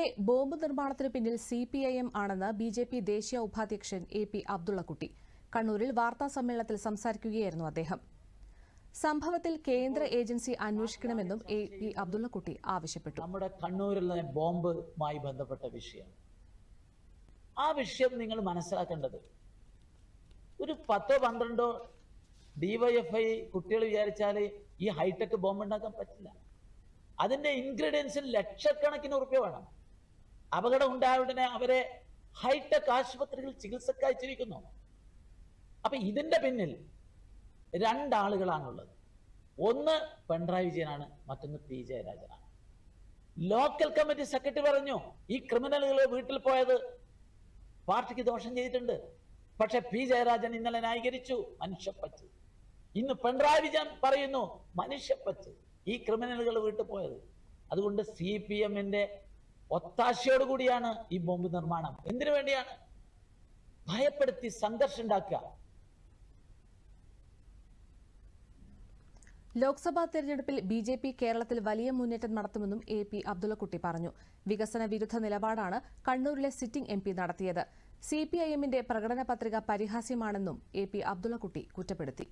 കണ്ണൂരിലെ ബോംബ് നിർമ്മാണത്തിന് പിന്നിൽ CPIM ആണെന്ന് BJP ദേശീയ ഉപാധ്യക്ഷൻ AP അബ്ദുള്ളക്കുട്ടി. കണ്ണൂരിൽ വാർത്താസമ്മേളനത്തിൽ സംസാരിക്കുകയായിരുന്നു അദ്ദേഹം. സംഭവത്തിൽ കേന്ദ്ര ഏജൻസി അന്വേഷിക്കണമെന്നും AP അബ്ദുള്ളക്കുട്ടി ആവശ്യപ്പെട്ടു. നമ്മുടെ കണ്ണൂരിലെ ബോംബുമായി ബന്ധപ്പെട്ട വിഷയം, ആ വിഷയം നിങ്ങൾ മനസ്സിലാക്കേണ്ടത്, ഒരു 10-12 DYFI കുട്ടികൾ വിചാരിച്ചാൽ ഈ ഹൈടെക് ബോംബ് ഉണ്ടാക്കാൻ പറ്റില്ല. അതിന്റെ ഇൻഗ്രീഡിയൻസിന് ലക്ഷക്കണക്കിന് ഉറുപ്പ്യ വേണം. അപകടം ഉണ്ടായ ഉടനെ അവരെ ഹൈടെക് ആശുപത്രികൾ ചികിത്സക്ക് അയച്ചിരിക്കുന്നു. അപ്പൊ ഇതിന്റെ പിന്നിൽ രണ്ടാളുകളാണുള്ളത്. ഒന്ന് പിണറായി വിജയനാണ്, മറ്റൊന്ന് P ജയരാജനാണ്. ലോക്കൽ കമ്മിറ്റി സെക്രട്ടറി പറഞ്ഞു ഈ ക്രിമിനലുകൾ വീട്ടിൽ പോയത് പാർട്ടിക്ക് ദോഷം ചെയ്തിട്ടുണ്ട്. പക്ഷെ P ജയരാജൻ ഇന്നലെ ന്യായീകരിച്ചു, മനുഷ്യപ്പച്ച്. ഇന്ന് പിണറായി വിജയൻ പറയുന്നു മനുഷ്യപ്പച്ച്, ഈ ക്രിമിനലുകൾ വീട്ടിൽ പോയത്. അതുകൊണ്ട് CPM-ന്റെ ഒത്താശയോടുകൂടിയാണ് ഈ ബോംബ് നിർമ്മാണം. എന്തിനു വേണ്ടിയാണ്? ഭയപ്പെടുത്തി സംഘർഷം ഉണ്ടാക്കുക. ലോക്സഭാ തെരഞ്ഞെടുപ്പിൽ BJP കേരളത്തിൽ വലിയ മുന്നേറ്റം നടത്തുമെന്നും AP അബ്ദുള്ളക്കുട്ടി പറഞ്ഞു. വികസന വിരുദ്ധ നിലപാടാണ് കണ്ണൂരിലെ സിറ്റിംഗ് MP നടത്തിയത്. CPIM-ന്റെ പ്രകടന പത്രിക പരിഹാസ്യമാണെന്നും AP അബ്ദുള്ളക്കുട്ടി കുറ്റപ്പെടുത്തി.